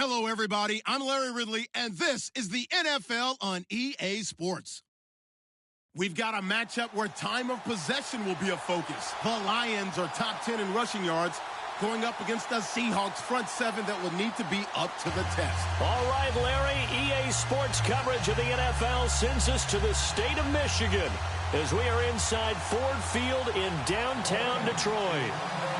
Hello, everybody. I'm Larry Ridley, and this is the NFL on EA Sports. We've got a matchup where time of possession will be a focus. The Lions are top 10 in rushing yards, going up against the Seahawks front seven that will need to be up to the test. All right, Larry, EA Sports coverage of the NFL sends us to the state of Michigan as we are inside Ford Field in downtown Detroit.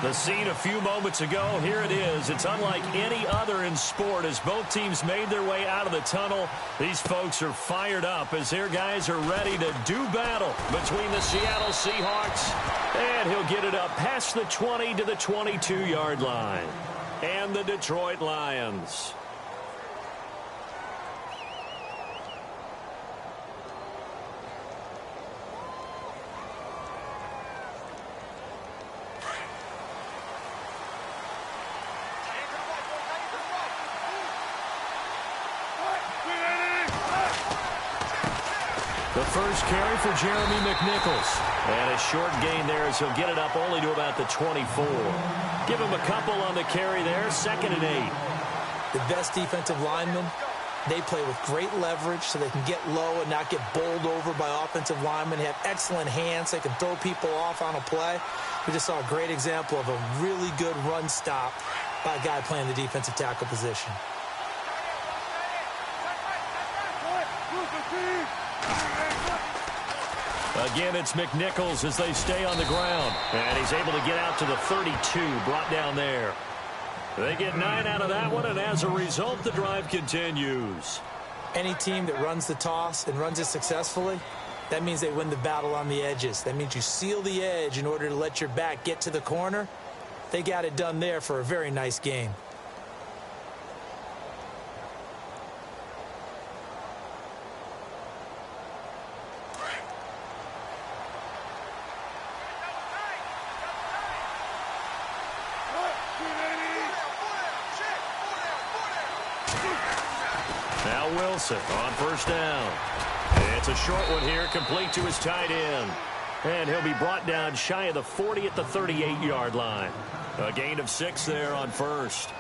The scene a few moments ago, here it is. It's unlike any other in sport as both teams made their way out of the tunnel. These folks are fired up as their guys are ready to do battle between the Seattle Seahawks. And he'll get it up past the 20 to the 22-yard line. And the Detroit Lions. The first carry for Jeremy McNichols. And a short gain there as he'll get it up only to about the 24. Give him a couple on the carry there, 2nd and 8. The best defensive linemen, they play with great leverage so they can get low and not get bowled over by offensive linemen. They have excellent hands. They can throw people off on a play. We just saw a great example of a really good run stop by a guy playing the defensive tackle position. Again, it's McNichols as they stay on the ground. And he's able to get out to the 32, brought down there. They get 9 out of that one, and as a result, the drive continues. Any team that runs the toss and runs it successfully, that means they win the battle on the edges. That means you seal the edge in order to let your back get to the corner. They got it done there for a very nice game. Now Wilson on first down. It's a short one here, complete to his tight end. And he'll be brought down shy of the 40 at the 38-yard line. A gain of 6 there on first.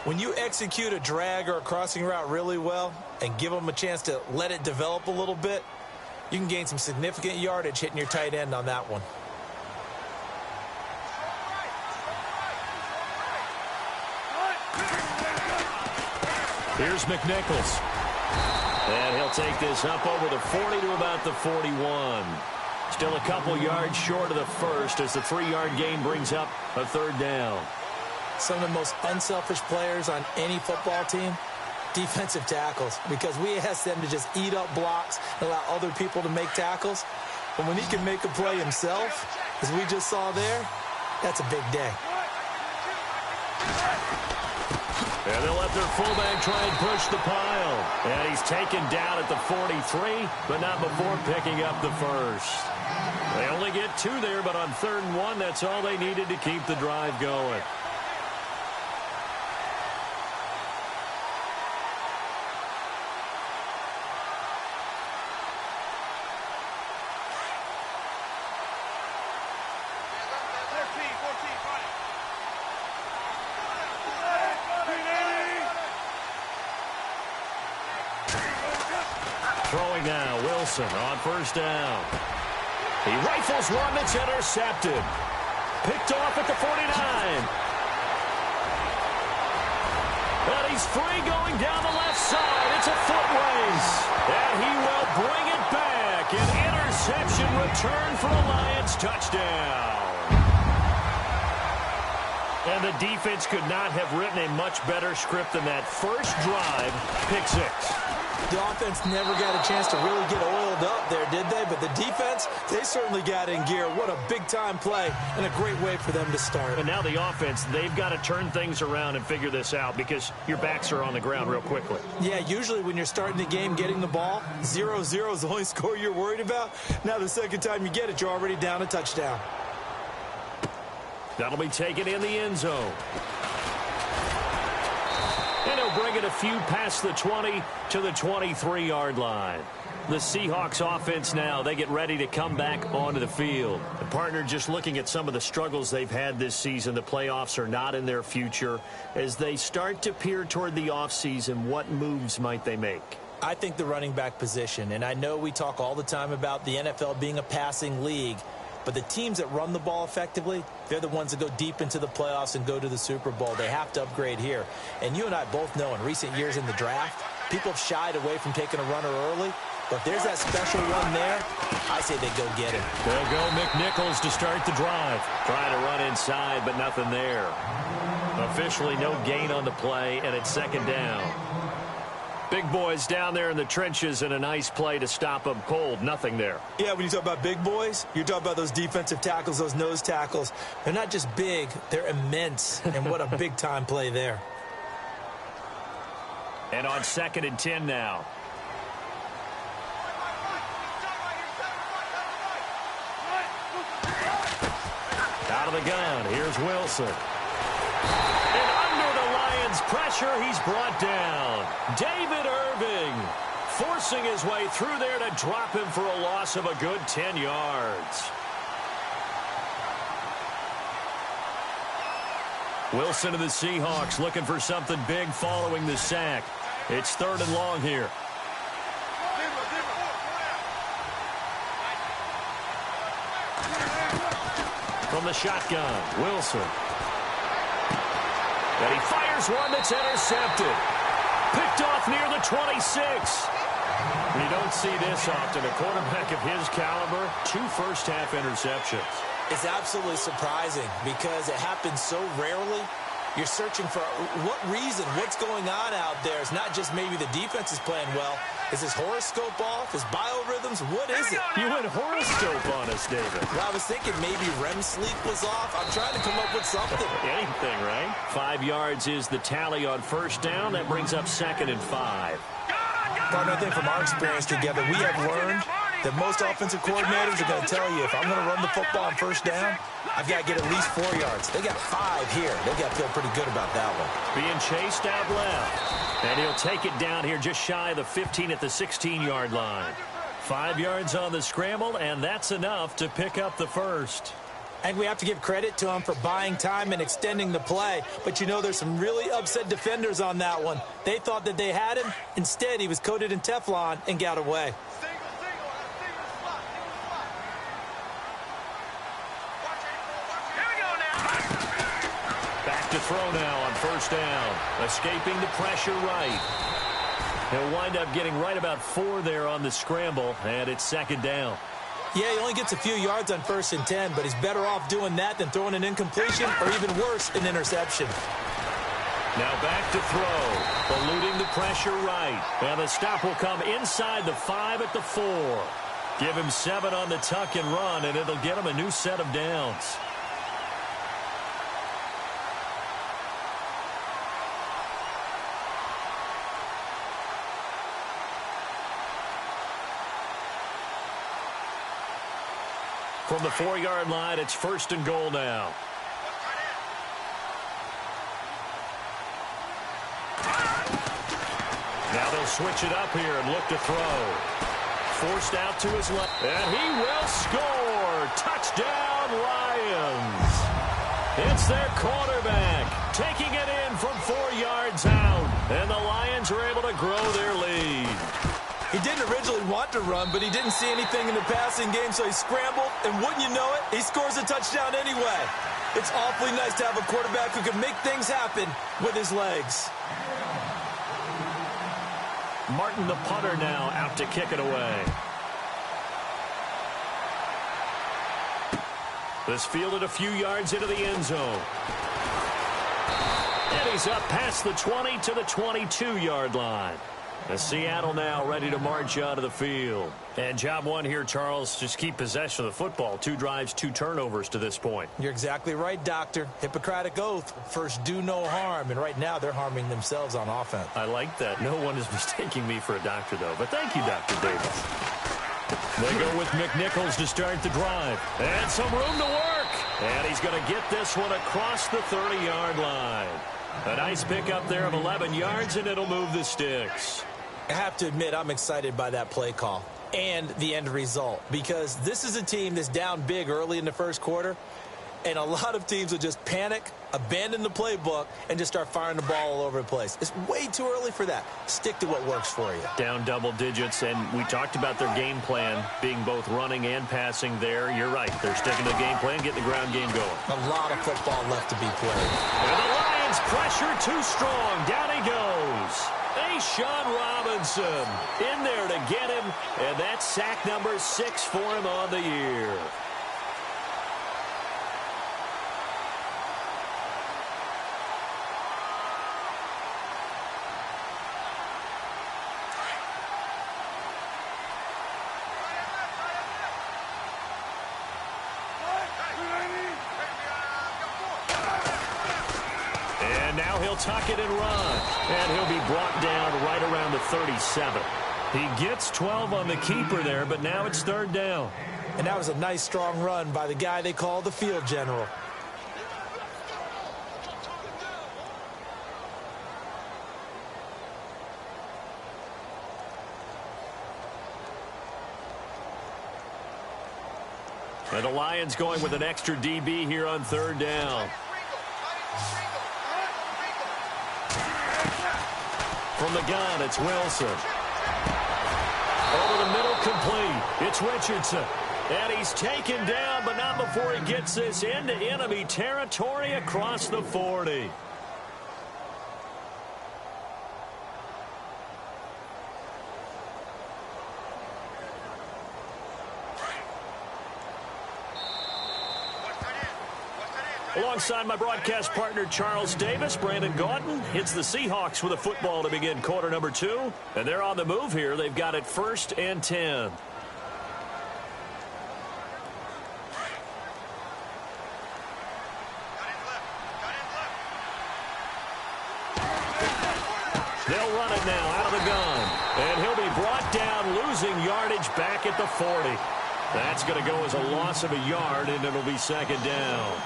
When you execute a drag or a crossing route really well and give them a chance to let it develop a little bit, you can gain some significant yardage hitting your tight end on that one. Here's McNichols. And he'll take this up over the 40 to about the 41. Still a couple yards short of the first as the 3-yard gain brings up a 3rd down. Some of the most unselfish players on any football team, defensive tackles, because we ask them to just eat up blocks and allow other people to make tackles. But when he can make a play himself, as we just saw there, that's a big day. And they'll let their fullback try and push the pile. And he's taken down at the 43, but not before picking up the first. They only get 2 there, but on 3rd and 1, that's all they needed to keep the drive going. Throwing now, Wilson on first down. He rifles one that's intercepted. Picked off at the 49. And he's free going down the left side. It's a foot race. And he will bring it back. An interception return for a Lions touchdown. And the defense could not have written a much better script than that first drive, pick 6. The offense never got a chance to really get oiled up there, did they? But the defense, they certainly got in gear. What a big-time play and a great way for them to start. And now the offense, they've got to turn things around and figure this out because your backs are on the ground real quickly. Yeah, usually when you're starting the game getting the ball, 0-0 is the only score you're worried about. Now the second time you get it, you're already down a touchdown. That'll be taken in the end zone. And he'll bring it get a few past the 20 to the 23-yard line. The Seahawks offense now, they get ready to come back onto the field. The partner, just looking at some of the struggles they've had this season, the playoffs are not in their future. As they start to peer toward the offseason, what moves might they make? I think the running back position, and I know we talk all the time about the NFL being a passing league, but the teams that run the ball effectively, they're the ones that go deep into the playoffs and go to the Super Bowl. They have to upgrade here. And you and I both know in recent years in the draft, people have shied away from taking a runner early. But if there's that special one there, I say they go get it. They'll go McNichols to start the drive. Trying to run inside, but nothing there. Officially no gain on the play, and it's second down. Big boys down there in the trenches, and a nice play to stop them cold. Nothing there. Yeah, when you talk about big boys, you're talking about those defensive tackles, those nose tackles. They're not just big, they're immense. And what a big-time play there. And on 2nd and 10 now. Out of the gun, here's Wilson. And under the Lions' pressure, he's brought down. David Irving forcing his way through there to drop him for a loss of a good 10 yards. Wilson of the Seahawks looking for something big following the sack. It's 3rd and long here. From the shotgun, Wilson. And he fires one that's intercepted. Picked off near the 26. You don't see this often. A quarterback of his caliber, 2 first-half interceptions. It's absolutely surprising because it happens so rarely. You're searching for what reason, what's going on out there. It's not just maybe the defense is playing well. Is his horoscope off? His biorhythms? What is it? You went horoscope on us, David. Well, I was thinking maybe REM sleep was off. I'm trying to come up with something. Anything, right? 5 yards is the tally on first down. That brings up 2nd and 5. Partner, I think from our experience together, we have learned that most offensive coordinators are going to tell you, if I'm going to run the football on first down, I've got to get at least 4 yards. They got 5 here. They got to feel pretty good about that one. Being chased out left. And he'll take it down here just shy of the 15 at the 16-yard line. 5 yards on the scramble, and that's enough to pick up the first. And we have to give credit to him for buying time and extending the play. But, you know, there's some really upset defenders on that one. They thought that they had him. Instead, he was coated in Teflon and got away. Back to throw now on first down. Escaping the pressure right. He'll wind up getting right about 4 there on the scramble, and it's 2nd down. Yeah, he only gets a few yards on 1st and 10, but he's better off doing that than throwing an incompletion or even worse, an interception. Now back to throw. Eluding the pressure right. And the stop will come inside the 5 at the 4. Give him 7 on the tuck and run, and it'll get him a new set of downs. From the 4-yard line, it's 1st and goal now. Now they'll switch it up here and look to throw. Forced out to his left, and he will score. Touchdown, Lions. It's their quarterback taking it in from 4 yards out, and the Lions are able to grow their lead. He didn't originally want to run, but he didn't see anything in the passing game, so he scrambled, and wouldn't you know it, he scores a touchdown anyway. It's awfully nice to have a quarterback who can make things happen with his legs. Martin, the punter, now out to kick it away. This fielded a few yards into the end zone. And he's up past the 20 to the 22-yard line. Seattle now ready to march out of the field. And job one here, Charles, just keep possession of the football. 2 drives, 2 turnovers to this point. You're exactly right, Doctor. Hippocratic oath. First, do no harm. And right now, they're harming themselves on offense. I like that. No one is mistaking me for a doctor, though. But thank you, Dr. Davis. They go with McNichols to start the drive. And some room to work. And he's going to get this one across the 30-yard line. A nice pickup there of 11 yards, and it'll move the sticks. I have to admit, I'm excited by that play call and the end result, because this is a team that's down big early in the first quarter, and a lot of teams will just panic, abandon the playbook, and just start firing the ball all over the place. It's way too early for that. Stick to what works for you. Down double digits, and we talked about their game plan being both running and passing there. You're right. They're sticking to the game plan, getting the ground game going. A lot of football left to be played. And the Lions pressure too strong. Down he goes. Sean Robinson in there to get him, and that's sack number 6 for him on the year. And now he'll tuck it and run. And he'll be brought down right around the 37. He gets 12 on the keeper there, but now it's third down. And that was a nice, strong run by the guy they call the field general. And the Lions going with an extra DB here on third down. From the gun, it's Wilson. Over the middle, complete. It's Richardson. And he's taken down, but not before he gets this into enemy territory across the 40. Alongside my broadcast partner, Charles Davis, Brandon Gaudin hits the Seahawks with a football to begin quarter number 2. And they're on the move here. They've got it 1st and 10. They'll run it now out of the gun. And he'll be brought down, losing yardage back at the 40. That's going to go as a loss of a yard, and it'll be second down.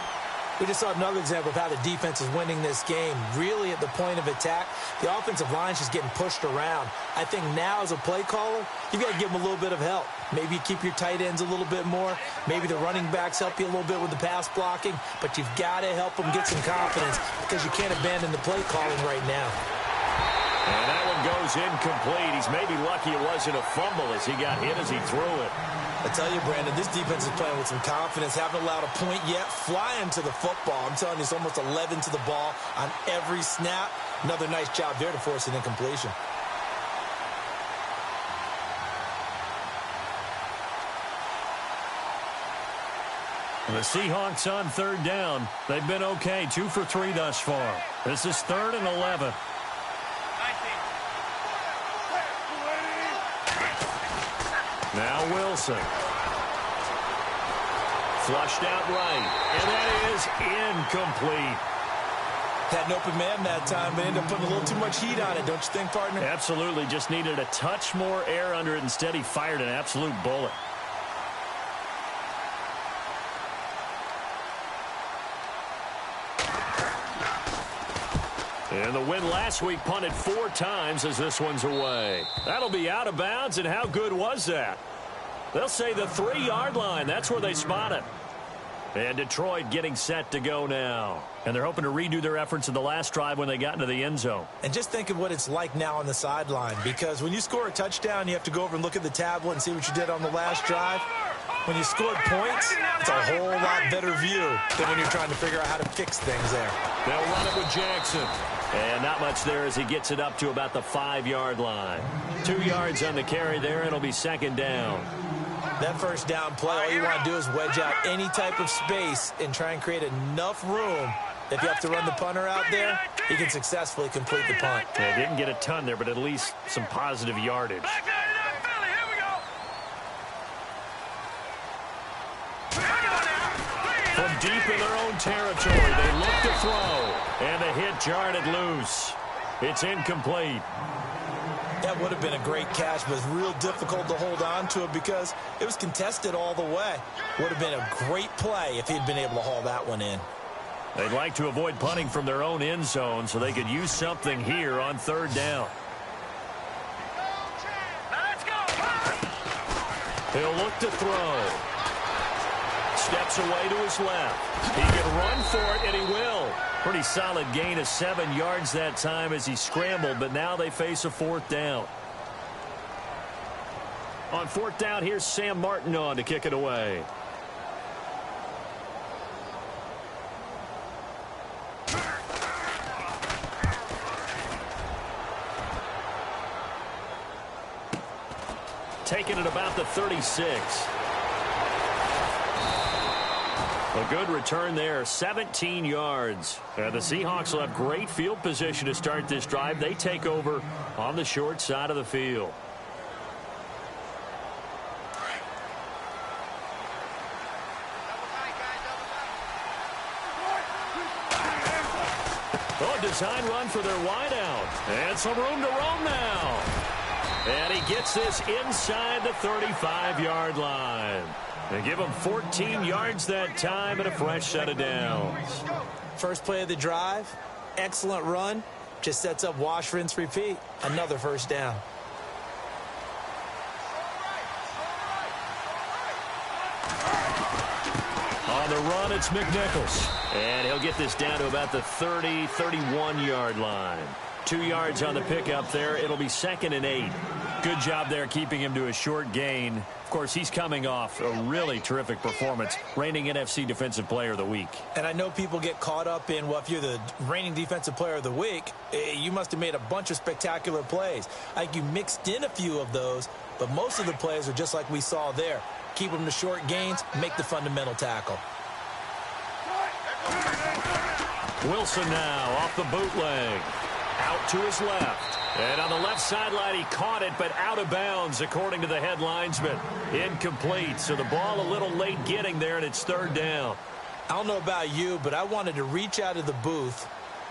We just saw another example of how the defense is winning this game. Really at the point of attack, the offensive line's just getting pushed around. I think now as a play caller, you've got to give them a little bit of help. Maybe you keep your tight ends a little bit more. Maybe the running backs help you a little bit with the pass blocking. But you've got to help them get some confidence because you can't abandon the play calling right now. And that one goes incomplete. He's maybe lucky it wasn't a fumble as he got hit as he threw it. I tell you, Brandon, this defense is playing with some confidence. Haven't allowed a point yet. Flying to the football. I'm telling you, it's almost 11 to the ball on every snap. Another nice job there to force an incompletion. The Seahawks on third down. They've been okay, 2 for 3 thus far. This is 3rd and 11. Now Wilson. Flushed out right. And that is incomplete. Had an open man that time, but ended up putting a little too much heat on it, don't you think, partner? Absolutely. Just needed a touch more air under it. Instead, he fired an absolute bullet. And the win last week punted 4 times as this one's away. That'll be out of bounds, and how good was that? They'll say the 3-yard line. That's where they spot it. And Detroit getting set to go now. And they're hoping to redo their efforts in the last drive when they got into the end zone. And just think of what it's like now on the sideline, because when you score a touchdown, you have to go over and look at the tablet and see what you did on the last drive. When you scored points, it's a whole lot better view than when you're trying to figure out how to fix things there. They'll run it with Jackson. And not much there as he gets it up to about the 5-yard line. 2 yards on the carry there. It'll be second down. That first down play, all you want to do is wedge out any type of space and try and create enough room. If you have to run the punter out there, he can successfully complete the punt. Yeah, didn't get a ton there, but at least some positive yardage. From deep in their own territory, they look to throw. And the hit jarred it loose. It's incomplete. That would have been a great catch, but it's real difficult to hold on to it because it was contested all the way. Would have been a great play if he'd been able to haul that one in. They'd like to avoid punting from their own end zone so they could use something here on third down. He'll look to throw. Steps away to his left. He can run for it, and he will. Pretty solid gain of 7 yards that time as he scrambled, but now they face a fourth down. On fourth down, here's Sam Martin on to kick it away. Taking it about the 36. A good return there, 17 yards. The Seahawks will have great field position to start this drive. They take over on the short side of the field. Oh, design run for their wideout. And some room to roam now. And he gets this inside the 35-yard line. They give him 14 yards that time and a fresh set of downs. First play of the drive, excellent run. Just sets up wash, rinse, repeat. Another first down. On the run, it's McNichols. And he'll get this down to about the 30, 31-yard line. 2 yards on the pickup there. It'll be 2nd and 8. Good job there keeping him to a short gain. Of course, he's coming off a really terrific performance, reigning NFC Defensive Player of the Week. And I know people get caught up in, well, if you're the reigning Defensive Player of the Week, you must have made a bunch of spectacular plays. I think you mixed in a few of those, but most of the plays are just like we saw there. Keep them to short gains, make the fundamental tackle. Wilson now off the bootleg. Out to his left. And on the left sideline, he caught it, but out of bounds, according to the head linesman. Incomplete, so the ball a little late getting there, and it's third down. I don't know about you, but I wanted to reach out of the booth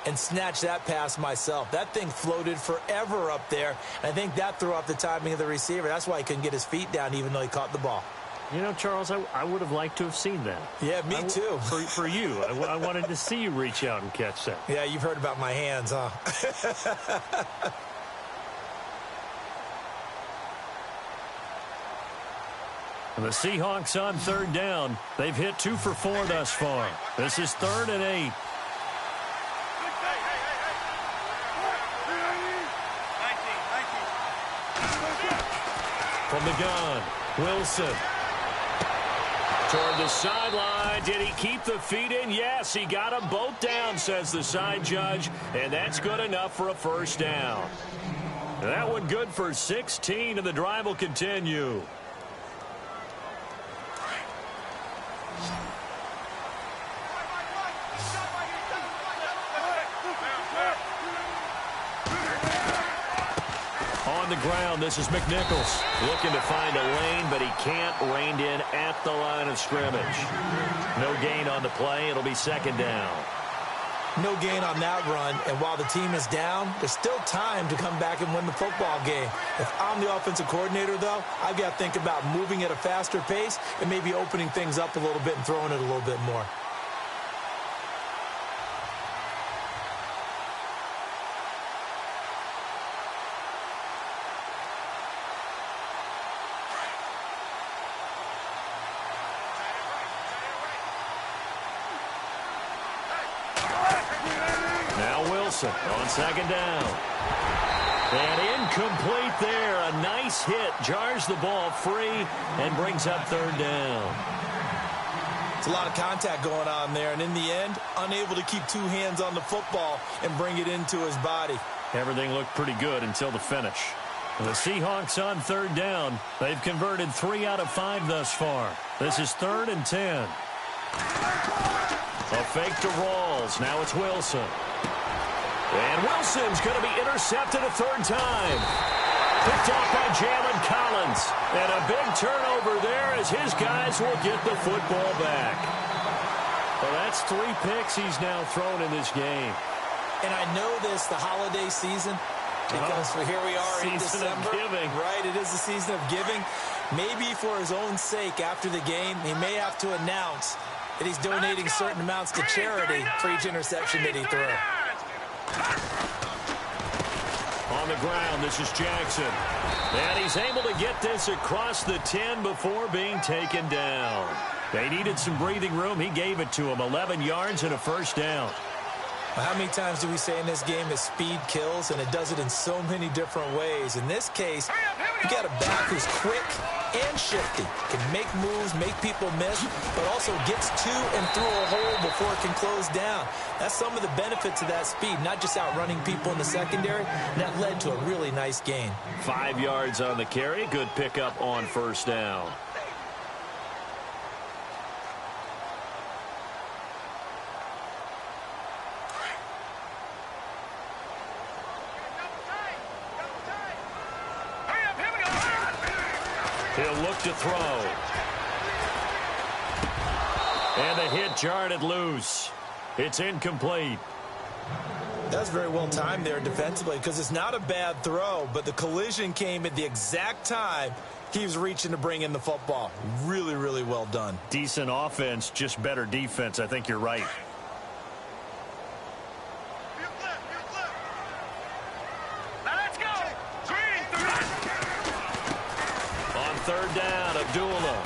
and snatch that pass myself. That thing floated forever up there, and I think that threw off the timing of the receiver. That's why he couldn't get his feet down, even though he caught the ball. You know, Charles, I would have liked to have seen that. Yeah, me too. For you. I wanted to see you reach out and catch that. Yeah, you've heard about my hands, huh? And the Seahawks on third down. They've hit 2 for 4 thus far. This is 3rd and 8. From the gun, Wilson. Toward the sideline. Did he keep the feet in? Yes, he got them both down, says the side judge. And that's good enough for a first down. That one good for 16, and the drive will continue. On the ground, this is McNichols. Looking to find a lane, but he can't. Reined in at the line of scrimmage. No gain on the play. It'll be 2nd down. No gain on that run, and while the team is down, there's still time to come back and win the football game. If I'm the offensive coordinator, though, I've got to think about moving at a faster pace and maybe opening things up a little bit and throwing it a little bit more. On 2nd down. And incomplete there. A nice hit. Jars the ball free and brings up 3rd down. It's a lot of contact going on there. And in the end, unable to keep 2 hands on the football and bring it into his body. Everything looked pretty good until the finish. The Seahawks on 3rd down. They've converted 3 out of 5 thus far. This is 3rd and 10. A fake to Rawls. Now it's Wilson. And Wilson's going to be intercepted a 3rd time. Picked off by Jalen Collins. And a big turnover there as his guys will get the football back. Well, that's 3 picks he's now thrown in this game. And I know this, the holiday season, because here we are in December. Season of giving. Right, it is the season of giving. Maybe for his own sake after the game, he may have to announce And he's donating certain amounts to charity for each interception that he threw. On the ground, this is Jackson. And he's able to get this across the 10 before being taken down. They needed some breathing room. He gave it to him. 11 yards and a first down. Well, how many times do we say in this game that speed kills, and it does it in so many different ways? In this case, you got a back who's quick and shifty, can make moves, make people miss, but also gets to and through a hole before it can close down. That's some of the benefits of that speed, not just outrunning people in the secondary. That led to a really nice gain. 5 yards on the carry. Good pickup on first down. He'll look to throw. And the hit jarred it loose. It's incomplete. That's very well timed there defensively, because it's not a bad throw, but the collision came at the exact time he was reaching to bring in the football. Really, really well done. Decent offense, just better defense. I think you're right. Third down, Abdullah.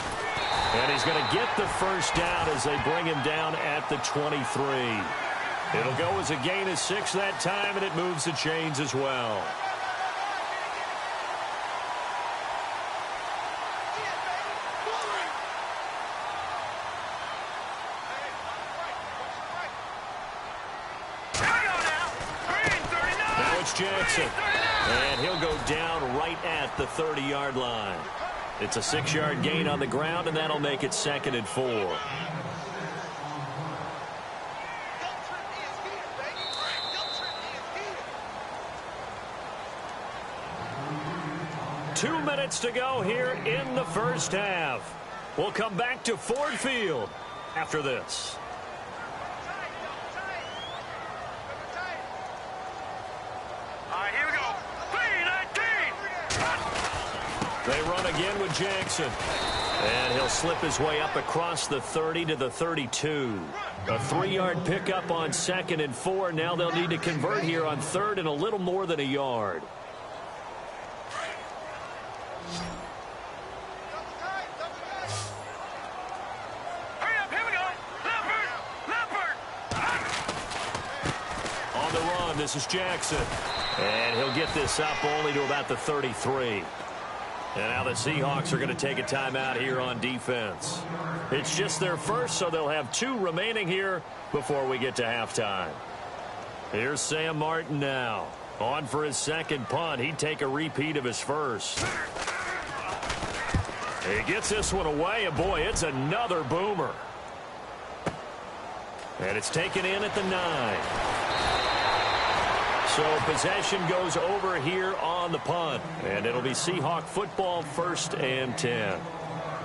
And he's going to get the first down as they bring him down at the 23. It'll go as a gain of 6 that time, and it moves the chains as well. Now it's Jackson. And he'll go down right at the 30-yard line. It's a 6-yard gain on the ground, and that'll make it 2nd and 4. Two minutes to go here in the first half. We'll come back to Ford Field after this. They run again with Jackson. And he'll slip his way up across the 30 to the 32. A 3-yard pickup on 2nd and 4. Now they'll need to convert here on 3rd and a little more than a yard. On the run, this is Jackson. And he'll get this up only to about the 33. And now the Seahawks are going to take a timeout here on defense. It's just their first, so they'll have 2 remaining here before we get to halftime. Here's Sam Martin now. On for his second punt. He'd take a repeat of his first. He gets this one away, and boy, it's another boomer. And it's taken in at the 9. So possession goes over here on the punt. And it'll be Seahawk football, 1st and 10.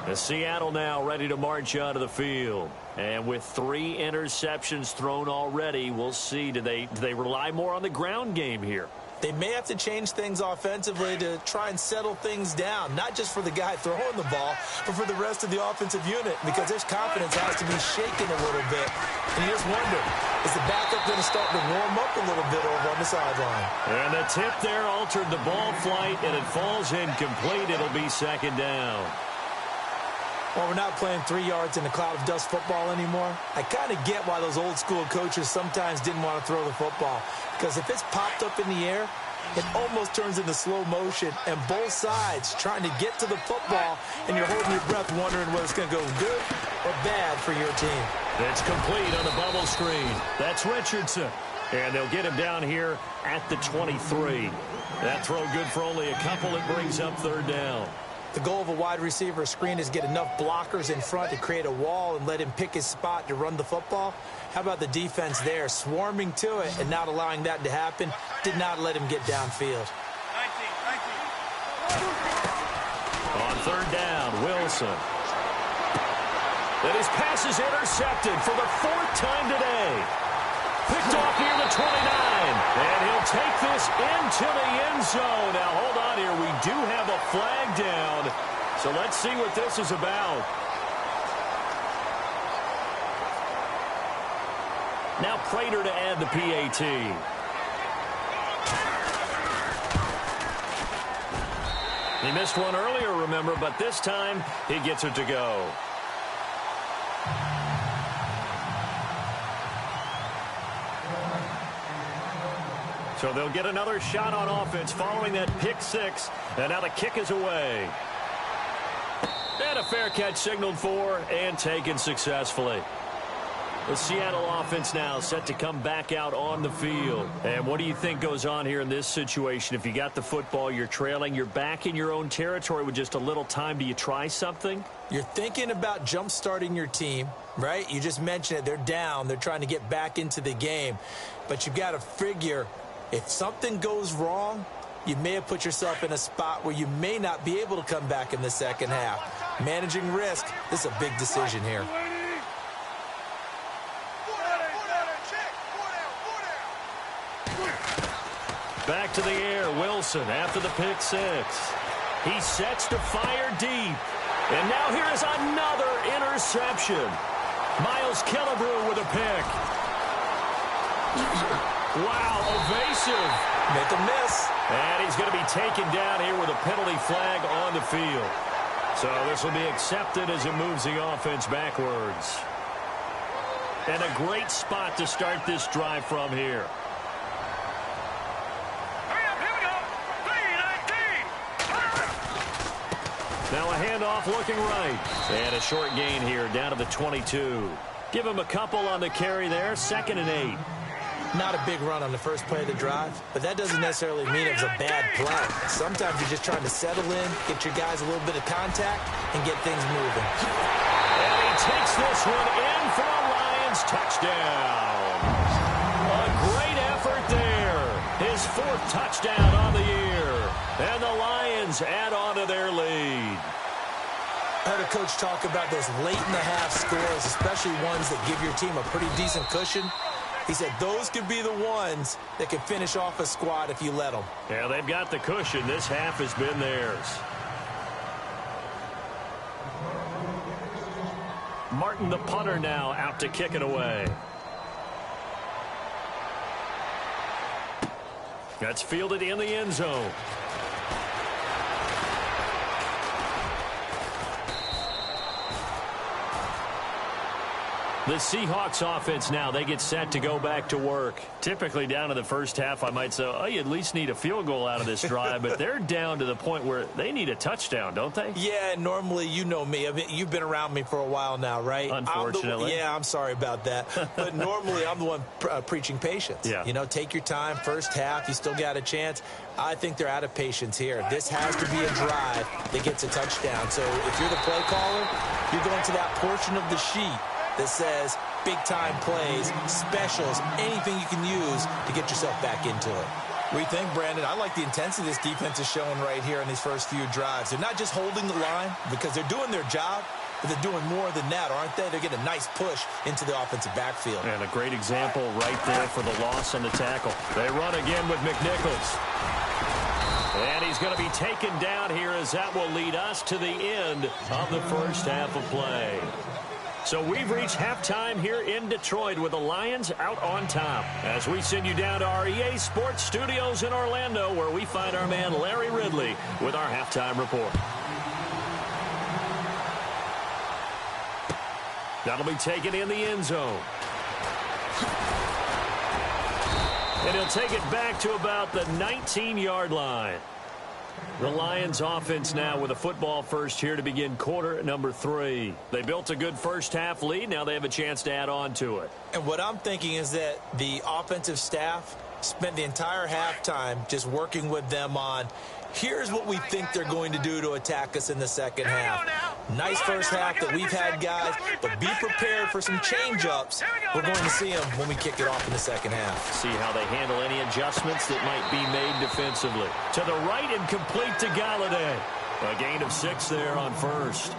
And Seattle now ready to march onto the field. And with 3 interceptions thrown already, we'll see. Do they rely more on the ground game here? They may have to change things offensively to try and settle things down, not just for the guy throwing the ball, but for the rest of the offensive unit, because his confidence has to be shaken a little bit. And you just wonder, is the backup going to start to warm up a little bit over on the sideline? And the tip there altered the ball flight, and it falls incomplete. It'll be 2nd down. Well, we're not playing 3 yards in a cloud of dust football anymore. I kind of get why those old school coaches sometimes didn't want to throw the football. Because if it's popped up in the air, it almost turns into slow motion. And both sides trying to get to the football, and you're holding your breath wondering whether it's going to go good or bad for your team. It's complete on the bubble screen. That's Richardson. And they'll get him down here at the 23. That throw good for only a couple. It brings up 3rd down. The goal of a wide receiver screen is get enough blockers in front to create a wall and let him pick his spot to run the football. How about the defense there, swarming to it and not allowing that to happen? Did not let him get downfield. On 3rd down, Wilson. And his pass is intercepted for the 4th time today. Picked off near the 29. And he'll take this into the end zone. Now, hold on here. We do have a flag down. So let's see what this is about. Now Prater to add the PAT. He missed one earlier, remember, but this time he gets it to go. So they'll get another shot on offense following that pick six, and now the kick is away. And a fair catch signaled for and taken successfully. The Seattle offense now set to come back out on the field. And what do you think goes on here in this situation? If you got the football, you're trailing, you're back in your own territory with just a little time. Do you try something? You're thinking about jump-starting your team, right? You just mentioned it. They're down. They're trying to get back into the game. But you've got to figure, if something goes wrong, you may have put yourself in a spot where you may not be able to come back in the second half. Managing risk, this is a big decision here. Back to the air, Wilson after the pick six. He sets to fire deep. And now here is another interception. Miles Killebrew with a pick. Wow, evasive. Make a miss. And he's going to be taken down here with a penalty flag on the field. So this will be accepted as it moves the offense backwards. And a great spot to start this drive from here. Now a handoff looking right. And a short gain here down to the 22. Give him a couple on the carry there. 2nd and 8. Not a big run on the first play of the drive, but that doesn't necessarily mean it was a bad play. Sometimes you're just trying to settle in, get your guys a little bit of contact, and get things moving. And he takes this one in for a Lions touchdown. A great effort there. His 4th touchdown on the year. And the Lions add on to their lead. I heard a coach talk about those late-in-the-half scores, especially ones that give your team a pretty decent cushion. He said those could be the ones that can finish off a squad if you let them. Yeah, they've got the cushion. This half has been theirs. Martin, the punter, now out to kick it away. That's fielded in the end zone. The Seahawks offense now, they get set to go back to work. Typically down to the first half, I might say, oh, you at least need a field goal out of this drive, but they're down to the point where they need a touchdown, don't they? Yeah, normally, you know me. I mean, you've been around me for a while now, right? Unfortunately. I'm sorry about that. But normally, I'm the one preaching patience. Yeah. You know, take your time, first half, you still got a chance. I think they're out of patience here. This has to be a drive that gets a touchdown. So if you're the play caller, you're going to that portion of the sheet that says big-time plays, specials, anything you can use to get yourself back into it. What do you think, Brandon? I like the intensity this defense is showing right here in these first few drives. They're not just holding the line because they're doing their job, but they're doing more than that, aren't they? They're getting a nice push into the offensive backfield. And a great example right there for the loss on the tackle. They run again with McNichols. And he's going to be taken down here as that will lead us to the end of the first half of play. So we've reached halftime here in Detroit with the Lions out on top. As we send you down to our EA Sports Studios in Orlando, where we find our man Larry Ridley with our halftime report. That'll be taken in the end zone. And he'll take it back to about the 19-yard line. The Lions offense now with a football first here to begin quarter number 3. They built a good first half lead. Now they have a chance to add on to it. And what I'm thinking is that the offensive staff spent the entire halftime just working with them on, here's what we think they're going to do to attack us in the second half. Nice first half that we've had, guys, but be prepared for some change-ups. We're going to see them when we kick it off in the second half. See how they handle any adjustments that might be made defensively. To the right and complete to Galladay. A gain of 6 there on first.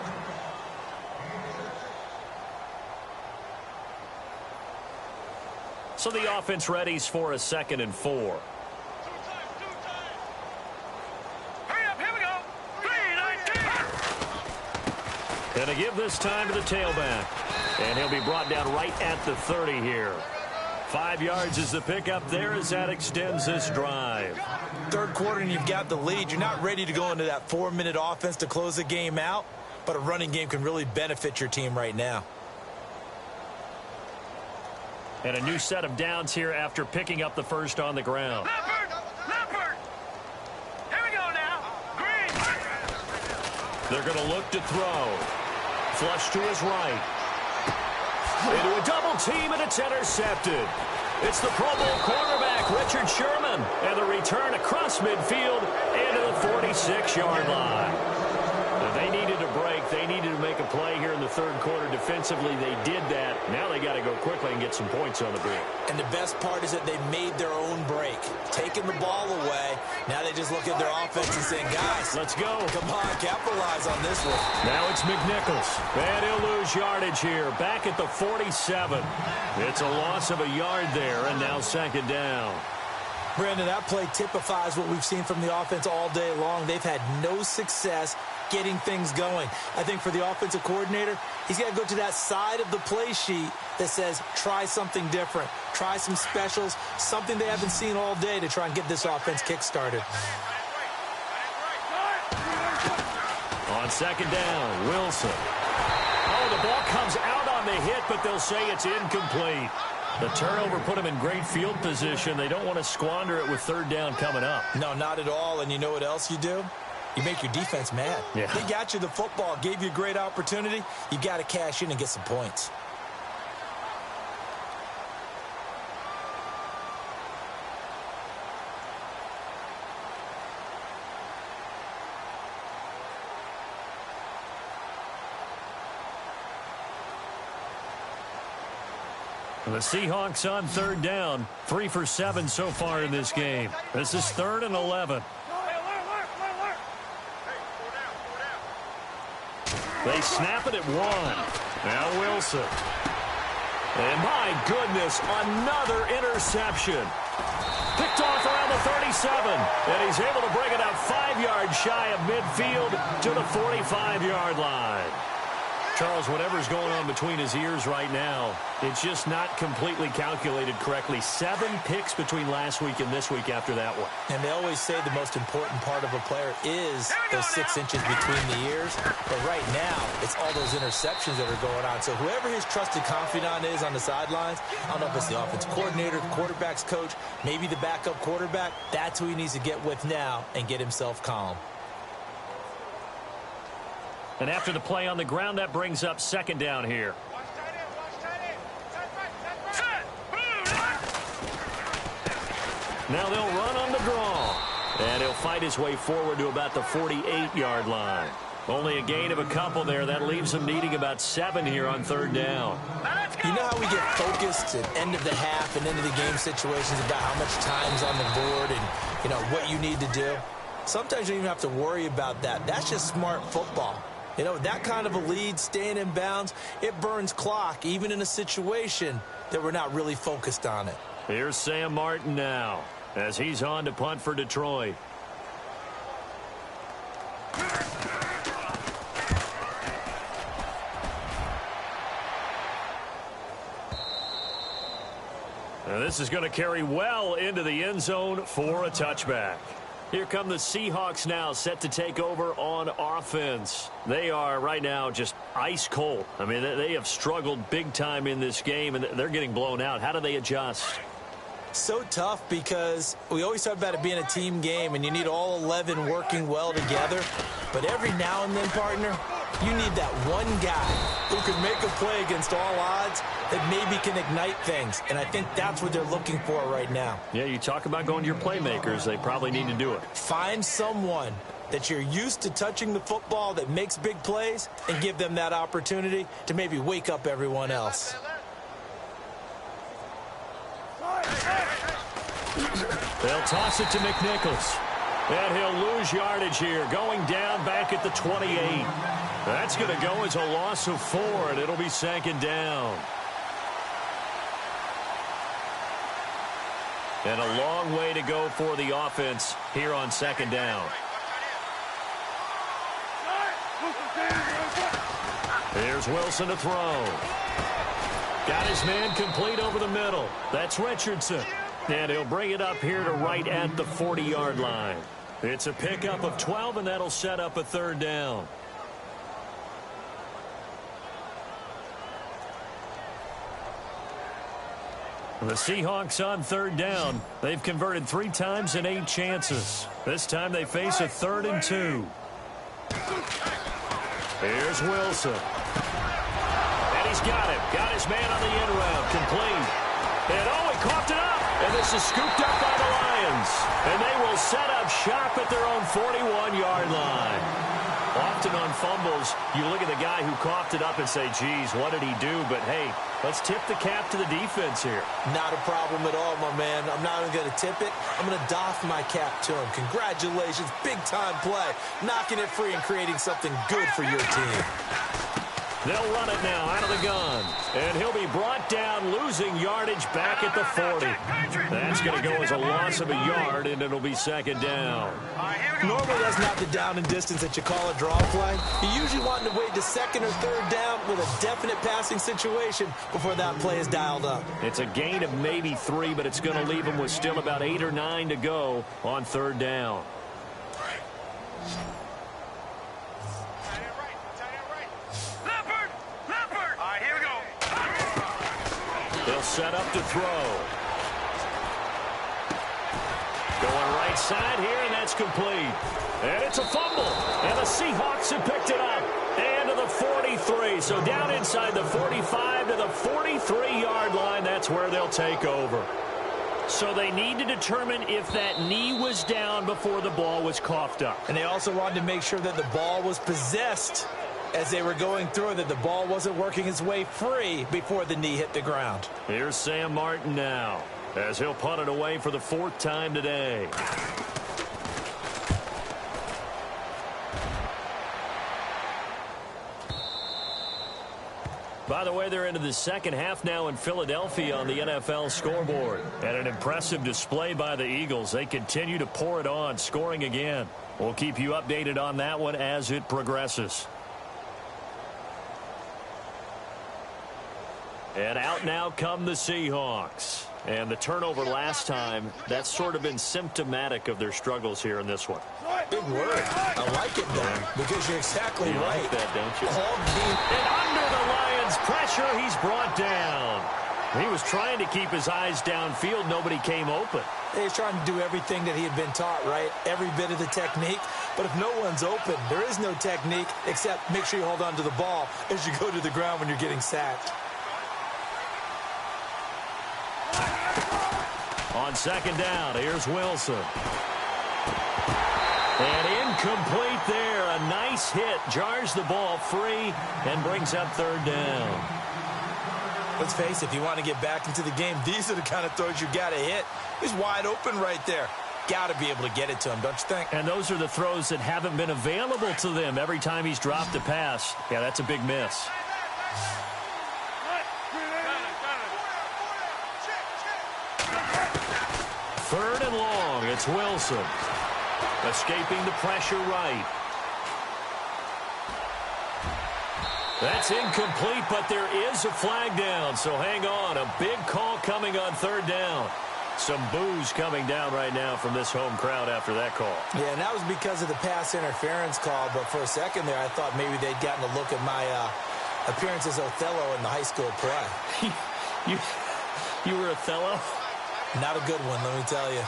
So the offense readies for a 2nd and 4. And to give this time to the tailback. And he'll be brought down right at the 30 here. 5 yards is the pickup there as that extends this drive. Third quarter and you've got the lead. You're not ready to go into that 4-minute offense to close the game out, but a running game can really benefit your team right now. And a new set of downs here after picking up the first on the ground. Leopard! Here we go now. Green! They're going to look to throw. Flush to his right. Into a double team, and it's intercepted. It's the Pro Bowl quarterback, Richard Sherman, and the return across midfield into the 46-yard line. They needed a break. They needed to make a play here in the third quarter. Defensively, they did that. Now they got to go quickly and get some points on the board. And the best part is that they made their own break. Taking the ball away. Now they just look at their offense and saying, guys, let's go. Come on, capitalize on this one. Now it's McNichols. And he'll lose yardage here. Back at the 47. It's a loss of a yard there, and now second down. Brandon, that play typifies what we've seen from the offense all day long. They've had no success getting things going. I think for the offensive coordinator, he's got to go to that side of the play sheet that says, try something different. Try some specials, something they haven't seen all day to try and get this offense kick-started. On second down, Wilson. Oh, the ball comes out on the hit, but they'll say it's incomplete. The turnover put them in great field position. They don't want to squander it with third down coming up. No, not at all. And you know what else you do? You make your defense mad. Yeah. They got you the football, gave you a great opportunity. You got to cash in and get some points. The Seahawks on third down. 3 for 7 so far in this game. This is 3rd and 11. They snap it at 1. Now Wilson. And my goodness, another interception. Picked off around the 37. And he's able to bring it out 5 yards shy of midfield to the 45-yard line. Charles, whatever's going on between his ears right now, it's just not completely calculated correctly. 7 picks between last week and this week after that one. And they always say the most important part of a player is those 6 inches between the ears. But right now, it's all those interceptions that are going on. So whoever his trusted confidant is on the sidelines, I don't know if it's the offensive coordinator, the quarterback's coach, maybe the backup quarterback, that's who he needs to get with now and get himself calm. And after the play on the ground, that brings up second down here. Now they'll run on the draw. And he'll fight his way forward to about the 48-yard line. Only a gain of a couple there. That leaves him needing about 7 here on third down. You know how we get focused at end of the half and end of the game situations about how much time's on the board and, you know, what you need to do? Sometimes you don't even have to worry about that. That's just smart football. You know, that kind of a lead, staying in bounds, it burns clock, even in a situation that we're not really focused on it. Here's Sam Martin now, as he's on to punt for Detroit. Now this is going to carry well into the end zone for a touchback. Here come the Seahawks now, set to take over on offense. They are right now just ice cold. I mean, they have struggled big time in this game, and they're getting blown out. How do they adjust? So tough because we always talk about it being a team game, and you need all 11 working well together. But every now and then, partner, you need that one guy who can make a play against all odds that maybe can ignite things. And I think that's what they're looking for right now. Yeah, you talk about going to your playmakers. They probably need to do it. Find someone that you're used to touching the football that makes big plays and give them that opportunity to maybe wake up everyone else. They'll toss it to McNichols. And he'll lose yardage here, going down back at the 28. That's going to go as a loss of 4, and it'll be second down. And a long way to go for the offense here on second down. Here's Wilson to throw. Got his man complete over the middle. That's Richardson. And he'll bring it up here to right at the 40-yard line. It's a pickup of 12, and that'll set up a third down. The Seahawks on third down. They've converted 3 times in 8 chances. This time they face a 3rd and 2. Here's Wilson. And he's got it. Got his man on the end route. Complete. And oh, he coughed it up. And this is scooped up by the Lions. And they will set up shop at their own 41-yard line. Often on fumbles, you look at the guy who coughed it up and say, geez, what did he do? But, hey, let's tip the cap to the defense here. Not a problem at all, my man. I'm not even going to tip it. I'm going to doff my cap to him. Congratulations. Big-time play. Knocking it free and creating something good for your team. They'll run it now out of the gun. And he'll be brought down, losing yardage back at the 40. That's going to go as a loss of a yard, and it'll be second down. Normally, that's not the down and distance that you call a draw play. You usually want to wait to second or third down with a definite passing situation before that play is dialed up. It's a gain of maybe 3, but it's going to leave them with still about 8 or 9 to go on third down. They'll set up to throw. Going right side here, and that's complete. And it's a fumble. And the Seahawks have picked it up. And to the 43. So down inside the 45 to the 43-yard line. That's where they'll take over. So they need to determine if that knee was down before the ball was coughed up. And they also wanted to make sure that the ball was possessed as they were going through, that the ball wasn't working its way free before the knee hit the ground. Here's Sam Martin now, as he'll punt it away for the 4th time today. By the way, they're into the second half now in Philadelphia on the NFL scoreboard. And an impressive display by the Eagles. They continue to pour it on, scoring again. We'll keep you updated on that one as it progresses. And out now come the Seahawks. And the turnover last time, that's sort of been symptomatic of their struggles here in this one. Big word. I like it, though, because you're exactly right. Like that, don't you? And under the Lions' pressure, he's brought down. He was trying to keep his eyes downfield. Nobody came open. He's trying to do everything that he had been taught, right? Every bit of the technique. But if no one's open, there is no technique except make sure you hold on to the ball as you go to the ground when you're getting sacked. On second down, here's Wilson. And incomplete there. A nice hit. Jars the ball free and brings up third down. Let's face it, if you want to get back into the game, these are the kind of throws you got to hit. He's wide open right there. Got to be able to get it to him, don't you think? And those are the throws that haven't been available to them every time he's dropped a pass. Yeah, that's a big miss. Third and long, it's Wilson. Escaping the pressure right. That's incomplete, but there is a flag down, so hang on. A big call coming on third down. Some boos coming down right now from this home crowd after that call. Yeah, and that was because of the pass interference call, but for a second there, I thought maybe they'd gotten a look at my appearance as Othello in the high school play. You were Othello? Not a good one, let me tell you.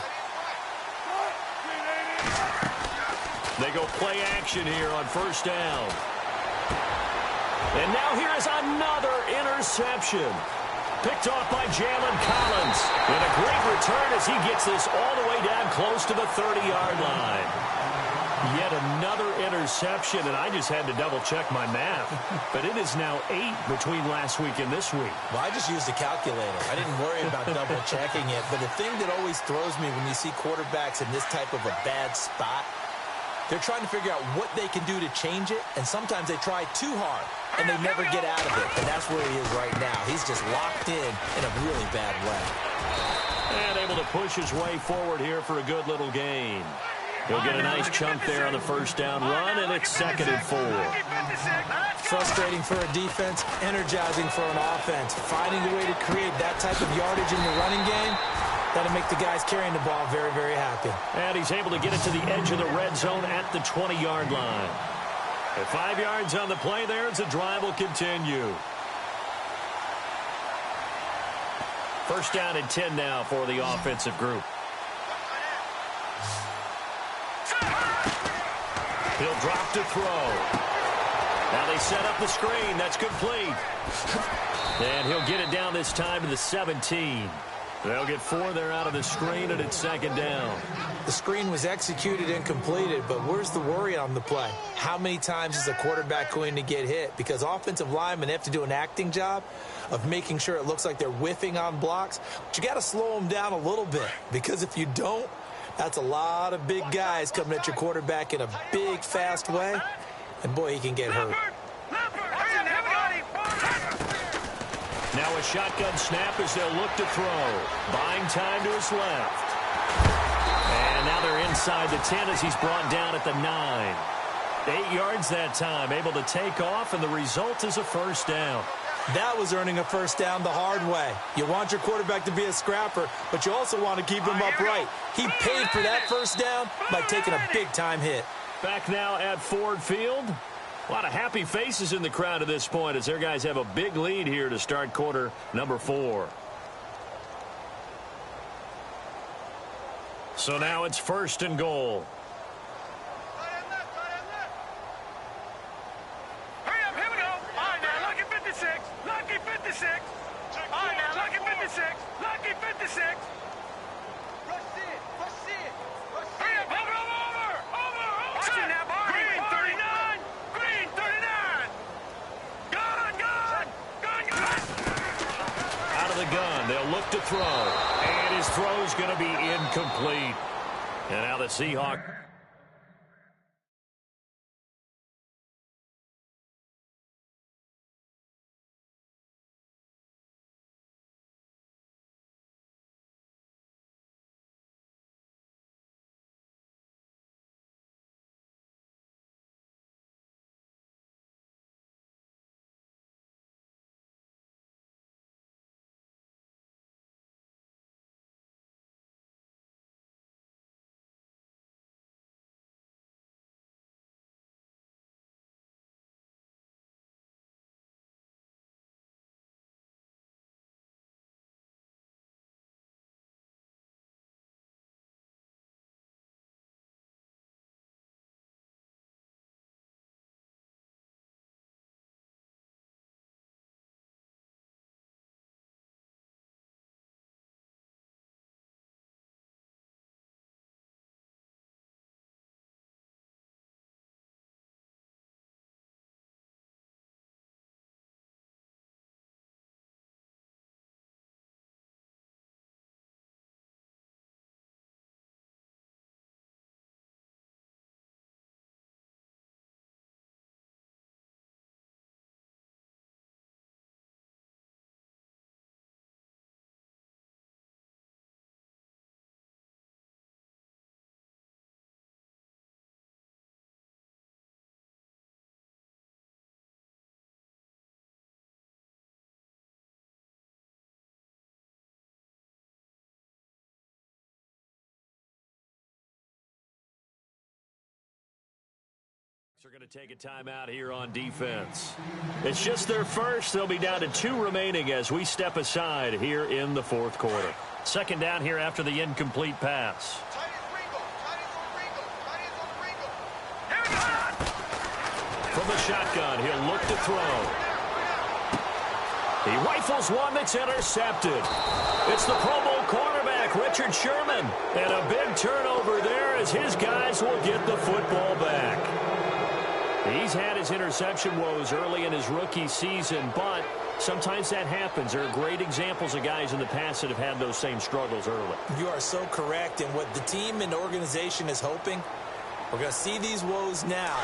They go play action here on first down. And now here is another interception. Picked off by Jalen Collins. And a great return as he gets this all the way down close to the 30-yard line. Yet another interception, and I just had to double-check my math. But it is now 8 between last week and this week. Well, I just used a calculator. I didn't worry about double-checking it. But the thing that always throws me when you see quarterbacks in this type of a bad spot, they're trying to figure out what they can do to change it, and sometimes they try too hard, and they never get out of it. And that's where he is right now. He's just locked in a really bad way. And able to push his way forward here for a good little gain. He'll get a nice chunk there on the first down run, and it's 2nd and 4. Frustrating for a defense, energizing for an offense. Finding a way to create that type of yardage in your running game, that'll make the guys carrying the ball very, very happy. And he's able to get it to the edge of the red zone at the 20-yard line. At 5 yards on the play there as the drive will continue. First down and 10 now for the offensive group. He'll drop to throw. Now they set up the screen. That's complete. And he'll get it down this time to the 17. They'll get 4 there out of the screen, and it's 2nd down. The screen was executed and completed, but where's the worry on the play? How many times is the quarterback going to get hit? Because offensive linemen have to do an acting job of making sure it looks like they're whiffing on blocks. But you got to slow them down a little bit, because if you don't, that's a lot of big guys coming at your quarterback in a big, fast way. And, boy, he can get hurt. Now a shotgun snap as they'll look to throw. Buying time to his left. And now they're inside the 10 as he's brought down at the 9. 8 yards that time, able to take off, and the result is a first down. That was earning a first down the hard way. You want your quarterback to be a scrapper, but you also want to keep him upright. He paid for that first down by taking a big-time hit. Back now at Ford Field. A lot of happy faces in the crowd at this point as their guys have a big lead here to start quarter number 4. So now it's 1st and goal. Hurry up, here we go. All right, now, lucky 56. Lucky 56. All right, now, lucky 56. Lucky 56. Rush it. Rush it. Hurry up, over. Watch it now, boy. Green 39. Green 39. Gun. Out of the gun, they'll look to throw. And his throw's going to be incomplete. And now the Seahawks. Are going to take a timeout here on defense. It's just their first. They'll be down to 2 remaining as we step aside here in the 4th quarter. 2nd down here after the incomplete pass. From the shotgun, he'll look to throw. He rifles one that's intercepted. It's the Pro Bowl cornerback, Richard Sherman. And a big turnover there as his guys will get the football back. He's had his interception woes early in his rookie season, but sometimes that happens. There are great examples of guys in the past that have had those same struggles early. You are so correct, and what the team and organization is hoping, we're going to see these woes now,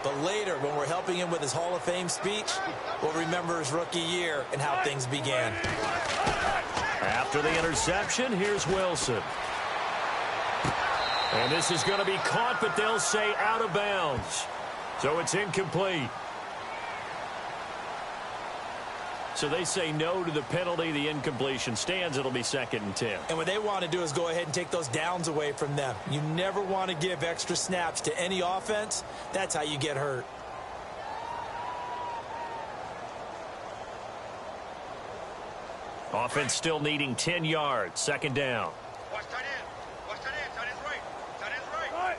but later when we're helping him with his Hall of Fame speech, we'll remember his rookie year and how things began. After the interception, here's Wilson. And this is going to be caught, but they'll say out of bounds. So it's incomplete. So they say no to the penalty. The incompletion stands. It'll be 2nd and 10. And what they want to do is go ahead and take those downs away from them. You never want to give extra snaps to any offense. That's how you get hurt. Offense still needing 10 yards. 2nd down. Watch tight end. Watch tight end. Tight end's right. Tight end's right.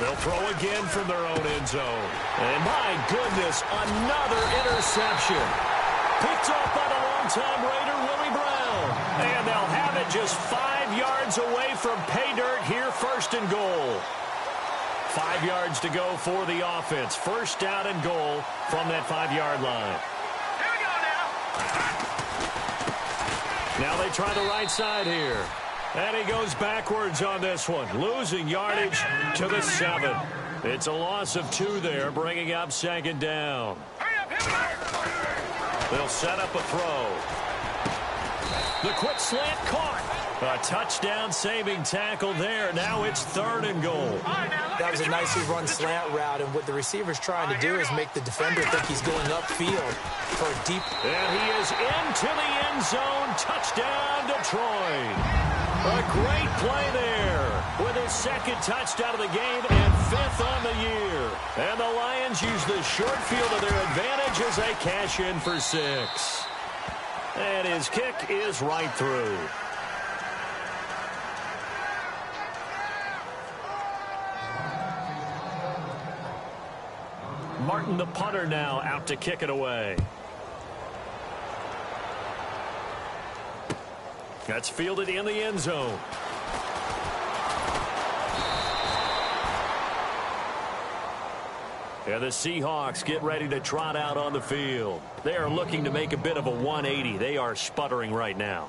They'll throw again from their own end zone. And my goodness, another interception. Picked off by the longtime Raider, Willie Brown. And they'll have it just 5 yards away from pay dirt here, 1st and goal. 5 yards to go for the offense. 1st down and goal from that 5-yard line. Here we go now. Now they try the right side here. And he goes backwards on this one, losing yardage to the 7. It's a loss of 2 there, bringing up 2nd down. Hurry up, here we go. They'll set up a throw. The quick slant caught. A touchdown saving tackle there. Now it's 3rd and goal. That was a nicely run slant route, and what the receiver's trying to do is make the defender think he's going upfield for a deep. And he is into the end zone. Touchdown, Detroit. A great play there with his 2nd touchdown of the game and 5th on the year. And the Lions use the short field to their advantage as they cash in for 6. And his kick is right through. Martin, the punter, now out to kick it away. That's fielded in the end zone. And the Seahawks get ready to trot out on the field. They are looking to make a bit of a 180. They are sputtering right now.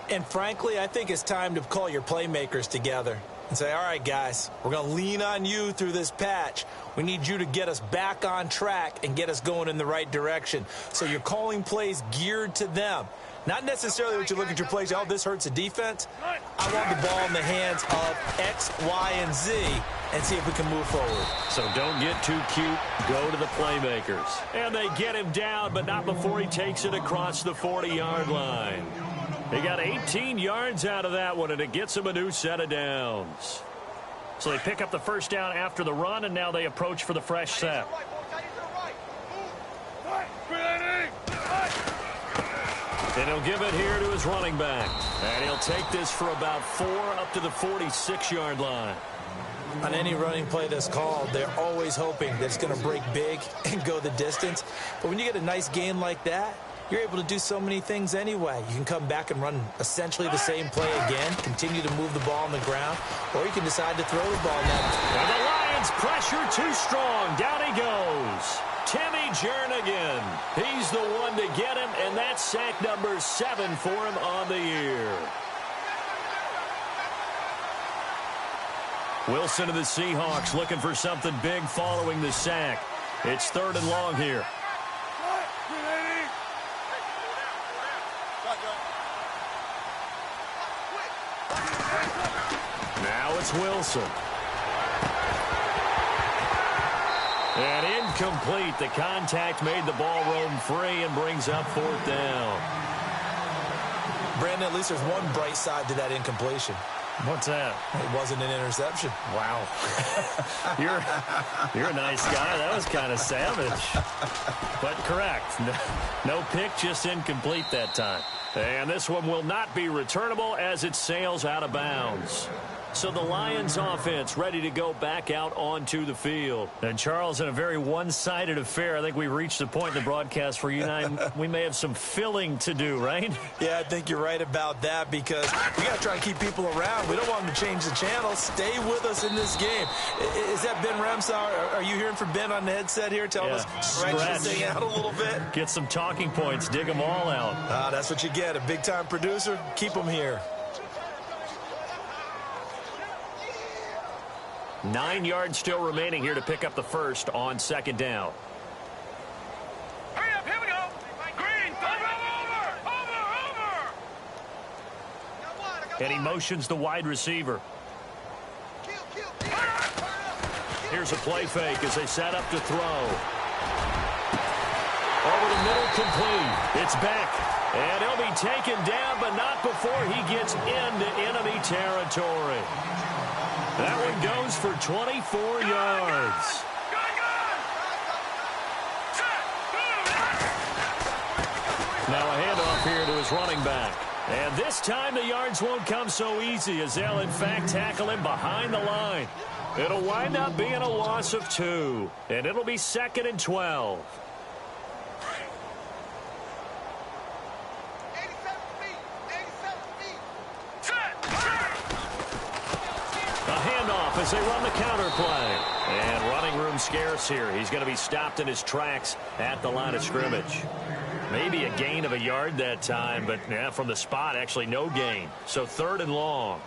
And frankly, I think it's time to call your playmakers together and say, all right, guys, we're going to lean on you through this patch. We need you to get us back on track and get us going in the right direction. So you're calling plays geared to them. Not necessarily what you look at your plays, oh, this hurts the defense. I want the ball in the hands of X, Y, and Z and see if we can move forward. So don't get too cute. Go to the playmakers. And they get him down, but not before he takes it across the 40-yard line. They got 18 yards out of that one, and it gets him a new set of downs. So they pick up the 1st down after the run, and now they approach for the fresh set. And he'll give it here to his running back. And he'll take this for about 4 up to the 46-yard line. On any running play that's called, they're always hoping that it's going to break big and go the distance. But when you get a nice gain like that, you're able to do so many things anyway. You can come back and run essentially the same play again, continue to move the ball on the ground, or you can decide to throw the ball next. And the Lions pressure too strong. Down he goes. Timmy Jernigan. He's the one to get him, and that's sack number 7 for him on the year. Wilson of the Seahawks looking for something big following the sack. It's 3rd and long here. Now it's Wilson. And incomplete. The contact made the ball roam free and brings up 4th down. Brandon, at least there's one bright side to that incompletion. What's that? It wasn't an interception. Wow. You're a nice guy. That was kind of savage. But correct. No pick, just incomplete that time. And this one will not be returnable as it sails out of bounds. So the Lions offense ready to go back out onto the field. And Charles, in a very one-sided affair, I think we've reached the point in the broadcast where you and I, we may have some filling to do, right? Yeah, I think you're right about that because we got to try and keep people around. We don't want them to change the channel. Stay with us in this game. Is that Ben Ramsauer? Are you hearing from Ben on the headset here telling us stretch this thing out a little bit? Get some talking points. Dig them all out. That's what you get. A big-time producer. Keep them here. 9 yards still remaining here to pick up the 1st on 2nd down. Hurry up, here we go. Green, over. And he motions the wide receiver. Here's a play fake as they set up to throw. Over the middle, complete. It's Beck. And he'll be taken down, but not before he gets into enemy territory. That one goes for 24 yards. Now a handoff here to his running back. And this time the yards won't come so easy as they'll, in fact, tackle him behind the line. It'll wind up being a loss of 2, and it'll be 2nd and 12. As they run the counter play. And running room scarce here. He's going to be stopped in his tracks at the line of scrimmage. Maybe a gain of a yard that time, but yeah, from the spot, actually no gain. So 3rd and long.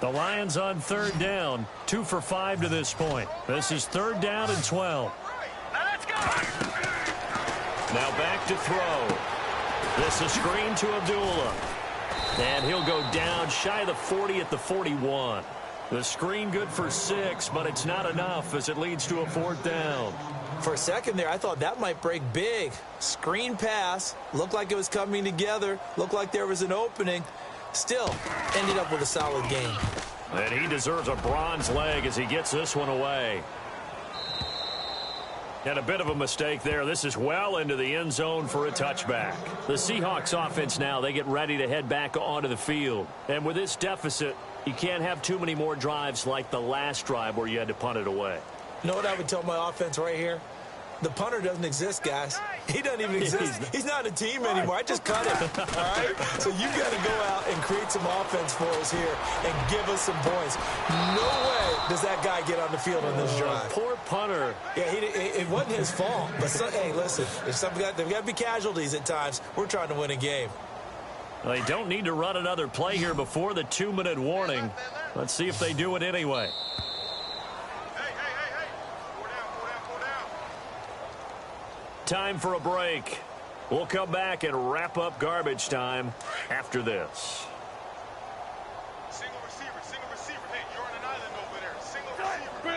The Lions on 3rd down. 2 for 5 to this point. This is 3rd down and 12. Now back to throw. This is screen to Abdullah. And he'll go down shy of the 40 at the 41. The screen good for 6, but it's not enough as it leads to a 4th down. For a second there, I thought that might break big. Screen pass. Looked like it was coming together. Looked like there was an opening. Still, ended up with a solid game. And he deserves a bronze leg as he gets this one away. And a bit of a mistake there. This is well into the end zone for a touchback. The Seahawks offense now, they get ready to head back onto the field. And with this deficit, you can't have too many more drives like the last drive where you had to punt it away. You know what I would tell my offense right here? The punter doesn't exist, guys. He doesn't even exist. He's not a team anymore. I just cut him, all right? So you got to go out and create some offense for us here and give us some points. No way does that guy get on the field on this drive. Poor punter. Yeah, it wasn't his fault. But, hey, listen, there's got to be casualties at times. We're trying to win a game. They don't need to run another play here before the 2-minute warning. Let's see if they do it anyway. Time for a break. We'll come back and wrap up garbage time after this. Single receiver. Hey, you're on an island over there. Single receiver.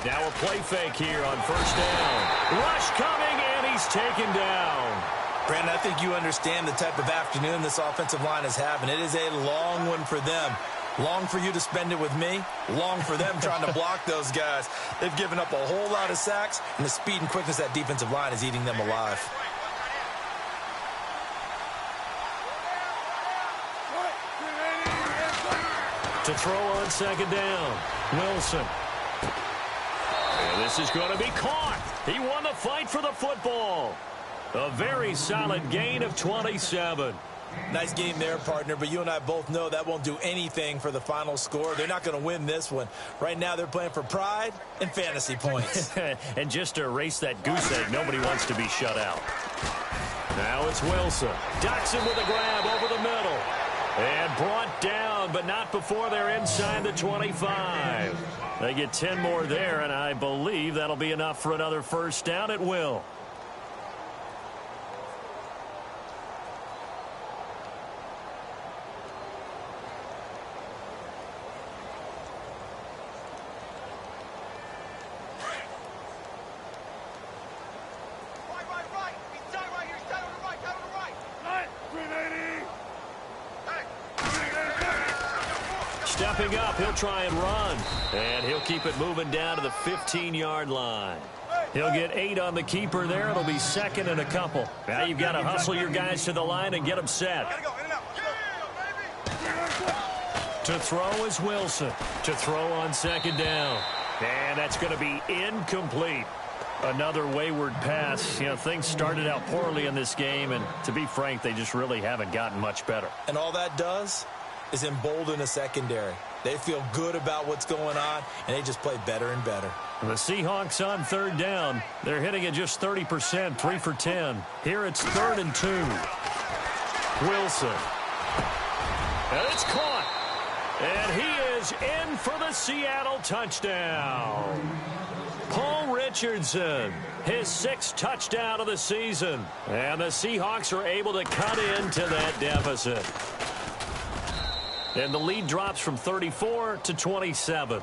Now a play fake here on 1st down. Rush coming, and he's taken down. Brandon, I think you understand the type of afternoon this offensive line is having. It is a long one for them. Long for you to spend it with me. Long for them trying to block those guys. They've given up a whole lot of sacks, and the speed and quickness of that defensive line is eating them alive. To throw on 2nd down. Wilson. And this is going to be caught. He won the fight for the football. A very solid gain of 27. Nice game there, partner, but you and I both know that won't do anything for the final score. They're not going to win this one. Right now, they're playing for pride and fantasy points. And just to erase that goose egg, nobody wants to be shut out. Now it's Wilson. Doxson with a grab over the middle. And brought down, but not before they're inside the 25. They get 10 more there, and I believe that'll be enough for another 1st down at will. Stepping up, he'll try and run. And he'll keep it moving down to the 15-yard line. He'll get 8 on the keeper there. It'll be 2nd and a couple. Now you've got to hustle your guys to the line and get them set. To throw is Wilson. To throw on 2nd down. And that's going to be incomplete. Another wayward pass. You know, things started out poorly in this game, and to be frank, they just really haven't gotten much better. And all that does is embolden a secondary. They feel good about what's going on, and they just play better and better. The Seahawks on 3rd down. They're hitting at just 30%, 3 for 10. Here it's 3rd and 2. Wilson. And it's caught. And he is in for the Seattle touchdown. Paul Richardson, his 6th touchdown of the season. And the Seahawks are able to cut into that deficit. And the lead drops from 34 to 27.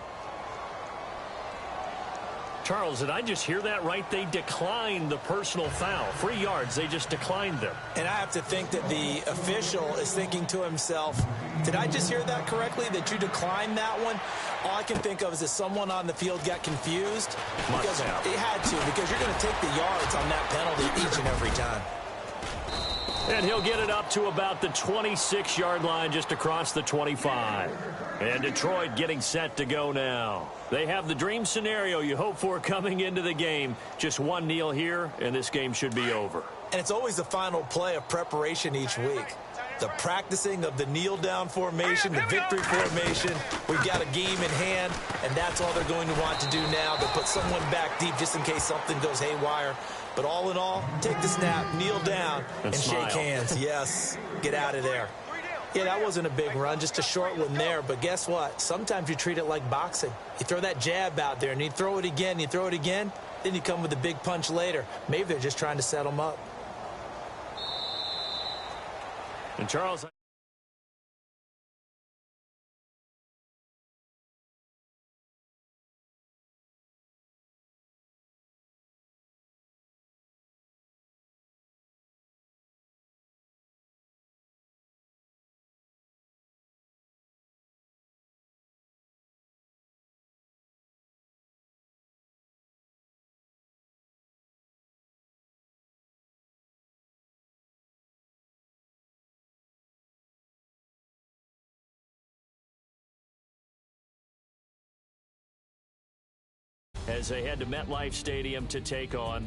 Charles, did I just hear that right? They declined the personal foul. 3 yards, they just declined them. And I have to think that the official is thinking to himself, did I just hear that correctly, that you declined that one? All I can think of is that someone on the field got confused. Because it had to, because you're going to take the yards on that penalty each and every time. And he'll get it up to about the 26-yard line, just across the 25. And Detroit getting set to go now. They have the dream scenario you hope for coming into the game. Just one kneel here, and this game should be over. And it's always the final play of preparation each week. The practicing of the kneel-down formation, the victory formation. We've got a game in hand, and that's all they're going to want to do now. They'll put someone back deep just in case something goes haywire. But all in all, take the snap, kneel down, and shake hands. Yes, get out of there. Yeah, that wasn't a big run, just a short one there. But guess what? Sometimes you treat it like boxing. You throw that jab out there, and you throw it again, then you come with a big punch later. Maybe they're just trying to set them up. And Charles... as they head to MetLife Stadium to take on